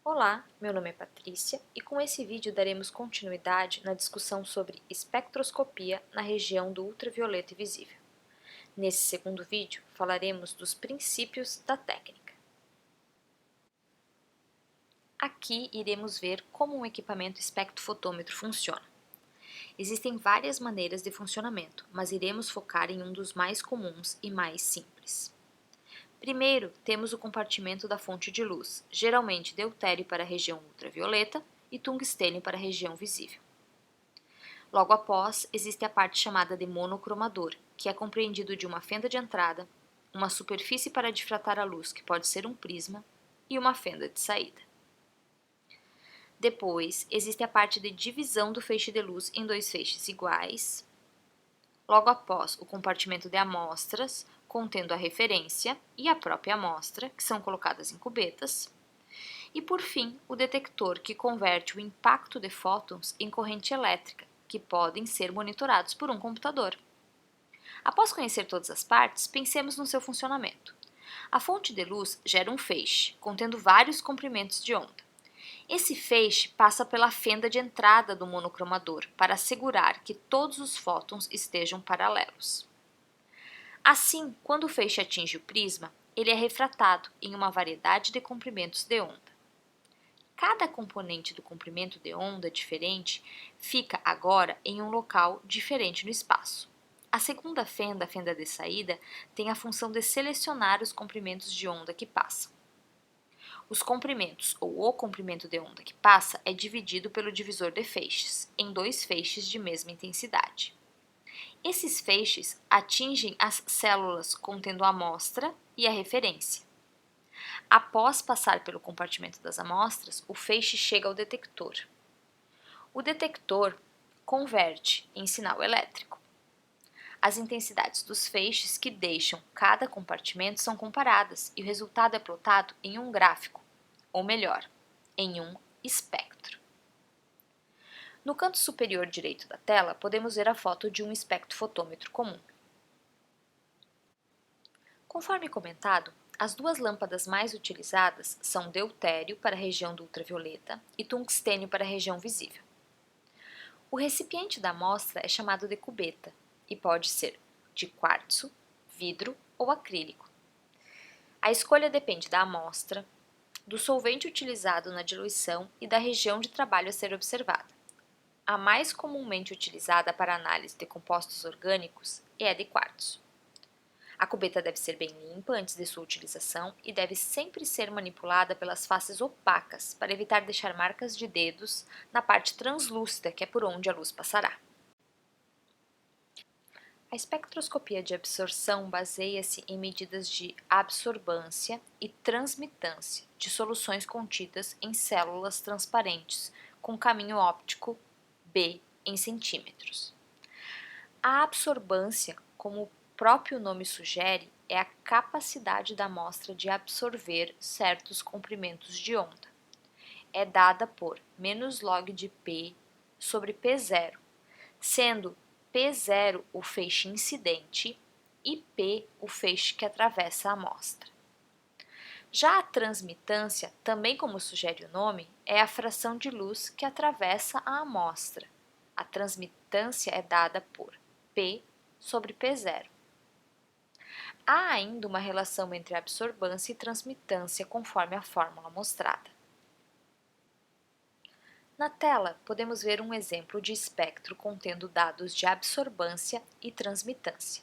Olá, meu nome é Patrícia e com esse vídeo daremos continuidade na discussão sobre espectroscopia na região do ultravioleta visível. Nesse segundo vídeo, falaremos dos princípios da técnica. Aqui iremos ver como um equipamento espectrofotômetro funciona. Existem várias maneiras de funcionamento, mas iremos focar em um dos mais comuns e mais simples. Primeiro, temos o compartimento da fonte de luz, geralmente deutério para a região ultravioleta e tungstênio para a região visível. Logo após, existe a parte chamada de monocromador, que é compreendido de uma fenda de entrada, uma superfície para difratar a luz, que pode ser um prisma, e uma fenda de saída. Depois, existe a parte de divisão do feixe de luz em dois feixes iguais. Logo após, o compartimento de amostras, contendo a referência e a própria amostra, que são colocadas em cubetas. E, por fim, o detector, que converte o impacto de fótons em corrente elétrica, que podem ser monitorados por um computador. Após conhecer todas as partes, pensemos no seu funcionamento. A fonte de luz gera um feixe, contendo vários comprimentos de onda. Esse feixe passa pela fenda de entrada do monocromador para assegurar que todos os fótons estejam paralelos. Assim, quando o feixe atinge o prisma, ele é refratado em uma variedade de comprimentos de onda. Cada componente do comprimento de onda diferente fica agora em um local diferente no espaço. A segunda fenda, a fenda de saída, tem a função de selecionar os comprimentos de onda que passam. Os comprimentos ou o comprimento de onda que passa é dividido pelo divisor de feixes, em dois feixes de mesma intensidade. Esses feixes atingem as células contendo a amostra e a referência. Após passar pelo compartimento das amostras, o feixe chega ao detector. O detector converte em sinal elétrico. As intensidades dos feixes que deixam cada compartimento são comparadas e o resultado é plotado em um gráfico, ou melhor, em um espectro. No canto superior direito da tela, podemos ver a foto de um espectrofotômetro comum. Conforme comentado, as duas lâmpadas mais utilizadas são deutério para a região do ultravioleta e tungstênio para a região visível. O recipiente da amostra é chamado de cubeta e pode ser de quartzo, vidro ou acrílico. A escolha depende da amostra, do solvente utilizado na diluição e da região de trabalho a ser observada. A mais comumente utilizada para análise de compostos orgânicos é a de quartzo. A cubeta deve ser bem limpa antes de sua utilização e deve sempre ser manipulada pelas faces opacas para evitar deixar marcas de dedos na parte translúcida, que é por onde a luz passará. A espectroscopia de absorção baseia-se em medidas de absorbância e transmitância de soluções contidas em células transparentes com caminho óptico B em centímetros. A absorbância, como o próprio nome sugere, é a capacidade da amostra de absorver certos comprimentos de onda. É dada por log de P sobre P0, sendo P0 o feixe incidente e P o feixe que atravessa a amostra. Já a transmitância, também como sugere o nome, é a fração de luz que atravessa a amostra. A transmitância é dada por P sobre P0. Há ainda uma relação entre absorbância e transmitância conforme a fórmula mostrada. Na tela, podemos ver um exemplo de espectro contendo dados de absorbância e transmitância.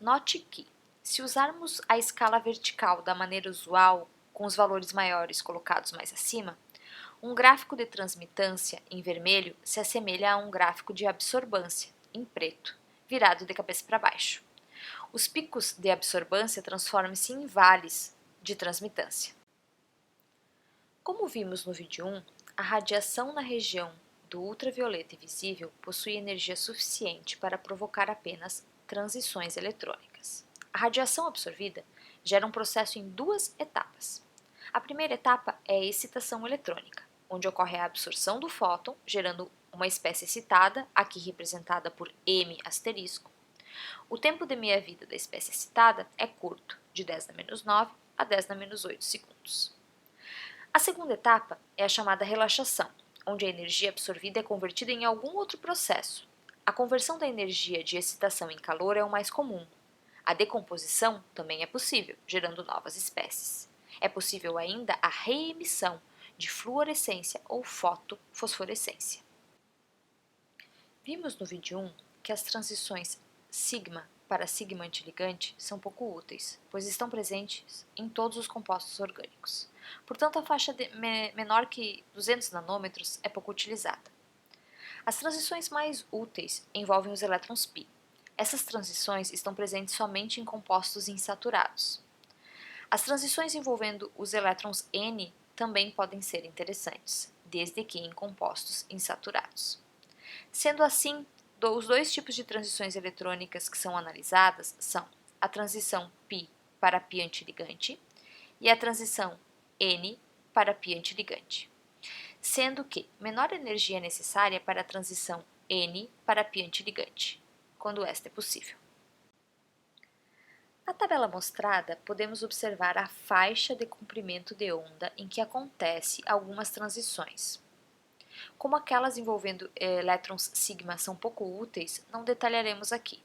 Note que, se usarmos a escala vertical da maneira usual, com os valores maiores colocados mais acima, um gráfico de transmitância, em vermelho, se assemelha a um gráfico de absorbância, em preto, virado de cabeça para baixo. Os picos de absorbância transformam-se em vales de transmitância. Como vimos no vídeo 1, a radiação na região do ultravioleta visível possui energia suficiente para provocar apenas transições eletrônicas. A radiação absorvida gera um processo em duas etapas. A primeira etapa é a excitação eletrônica, onde ocorre a absorção do fóton, gerando uma espécie excitada, aqui representada por M asterisco. O tempo de meia-vida da espécie excitada é curto, de 10⁻⁹ a 10⁻⁸ segundos. A segunda etapa é a chamada relaxação, onde a energia absorvida é convertida em algum outro processo. A conversão da energia de excitação em calor é o mais comum. A decomposição também é possível, gerando novas espécies. É possível ainda a reemissão de fluorescência ou fotofosforescência. Vimos no vídeo 1 que as transições sigma para sigma antiligante são pouco úteis, pois estão presentes em todos os compostos orgânicos. Portanto, a faixa menor que 200 nanômetros é pouco utilizada. As transições mais úteis envolvem os elétrons π. Essas transições estão presentes somente em compostos insaturados. As transições envolvendo os elétrons N também podem ser interessantes, desde que em compostos insaturados. Sendo assim, os dois tipos de transições eletrônicas que são analisadas são a transição π para π antiligante e a transição N para π antiligante, sendo que menor energia é necessária para a transição N para π antiligante, quando esta é possível. Na tabela mostrada, podemos observar a faixa de comprimento de onda em que acontece algumas transições. Como aquelas envolvendo elétrons sigma são pouco úteis, não detalharemos aqui,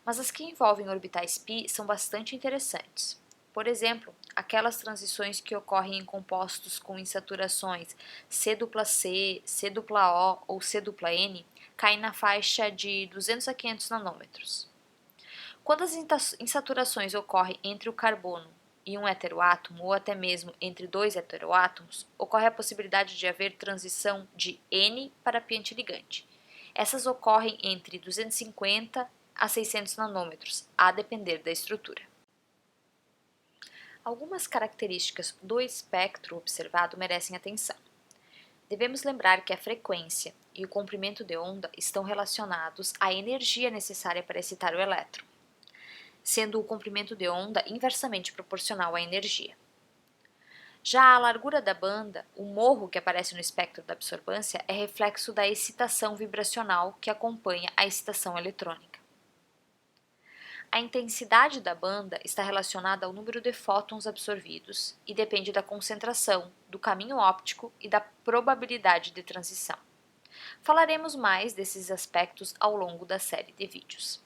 mas as que envolvem orbitais π são bastante interessantes. Por exemplo, aquelas transições que ocorrem em compostos com insaturações C+C, C+O ou C+N caem na faixa de 200 a 500 nanômetros. Quando as insaturações ocorrem entre o carbono e um heteroátomo, ou até mesmo entre dois heteroátomos, ocorre a possibilidade de haver transição de N para π antiligante. Essas ocorrem entre 250 a 600 nanômetros, a depender da estrutura. Algumas características do espectro observado merecem atenção. Devemos lembrar que a frequência e o comprimento de onda estão relacionados à energia necessária para excitar o elétron, sendo o comprimento de onda inversamente proporcional à energia. Já a largura da banda, o morro que aparece no espectro da absorbância, é reflexo da excitação vibracional que acompanha a excitação eletrônica. A intensidade da banda está relacionada ao número de fótons absorvidos e depende da concentração, do caminho óptico e da probabilidade de transição. Falaremos mais desses aspectos ao longo da série de vídeos.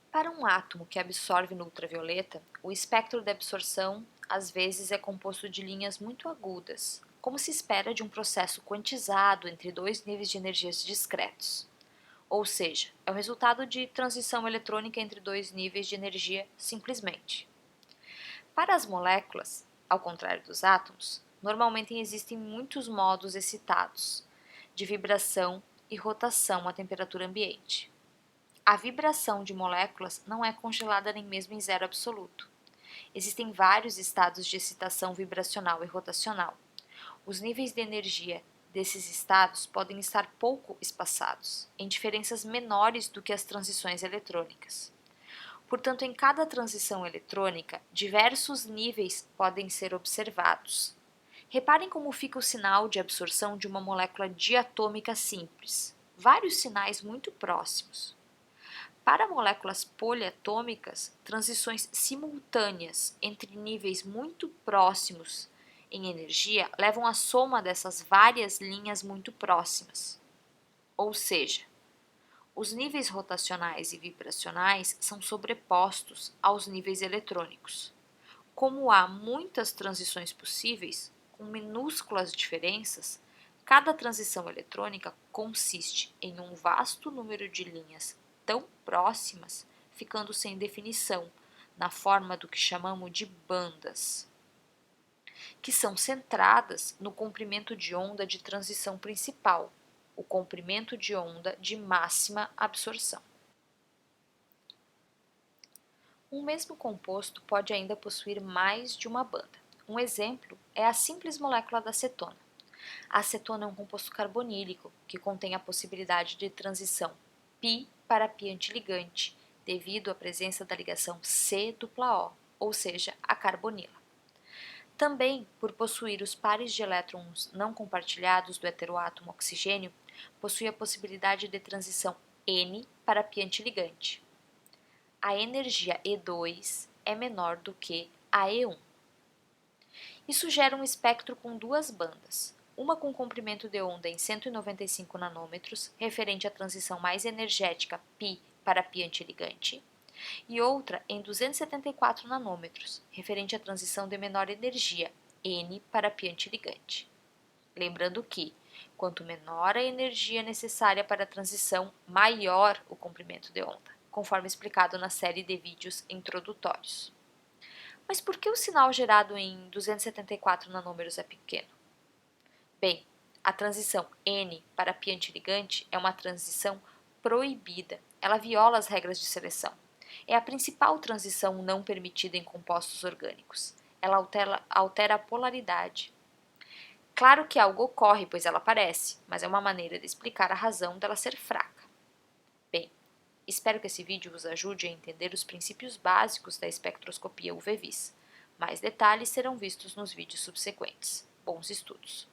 Para um átomo que absorve no ultravioleta, o espectro de absorção às vezes é composto de linhas muito agudas, como se espera de um processo quantizado entre dois níveis de energias discretos. Ou seja, é o resultado de transição eletrônica entre dois níveis de energia simplesmente. Para as moléculas, ao contrário dos átomos, normalmente existem muitos modos excitados, de vibração e rotação à temperatura ambiente. A vibração de moléculas não é congelada nem mesmo em zero absoluto. Existem vários estados de excitação vibracional e rotacional. Os níveis de energia desses estados podem estar pouco espaçados, em diferenças menores do que as transições eletrônicas. Portanto, em cada transição eletrônica, diversos níveis podem ser observados. Reparem como fica o sinal de absorção de uma molécula diatômica simples. Vários sinais muito próximos. Para moléculas poliatômicas, transições simultâneas entre níveis muito próximos em energia levam à soma dessas várias linhas muito próximas. Ou seja, os níveis rotacionais e vibracionais são sobrepostos aos níveis eletrônicos. Como há muitas transições possíveis, com minúsculas diferenças, cada transição eletrônica consiste em um vasto número de linhas tão próximas, ficando sem definição, na forma do que chamamos de bandas, que são centradas no comprimento de onda de transição principal, o comprimento de onda de máxima absorção. Um mesmo composto pode ainda possuir mais de uma banda. Um exemplo é a simples molécula da acetona. A acetona é um composto carbonílico que contém a possibilidade de transição π para π antiligante, devido à presença da ligação C+O, ou seja, a carbonila. Também, por possuir os pares de elétrons não compartilhados do heteroátomo oxigênio, possui a possibilidade de transição N para π antiligante. A energia E2 é menor do que a E1. Isso gera um espectro com duas bandas, uma com comprimento de onda em 195 nanômetros, referente à transição mais energética π para π antiligante, e outra em 274 nanômetros, referente à transição de menor energia, N para π antiligante. Lembrando que, quanto menor a energia necessária para a transição, maior o comprimento de onda, conforme explicado na série de vídeos introdutórios. Mas por que o sinal gerado em 274 nanômetros é pequeno? Bem, a transição N para π antiligante é uma transição proibida, ela viola as regras de seleção. É a principal transição não permitida em compostos orgânicos. Ela altera a polaridade. Claro que algo ocorre, pois ela aparece, mas é uma maneira de explicar a razão dela ser fraca. Bem, espero que esse vídeo vos ajude a entender os princípios básicos da espectroscopia UV-Vis. Mais detalhes serão vistos nos vídeos subsequentes. Bons estudos!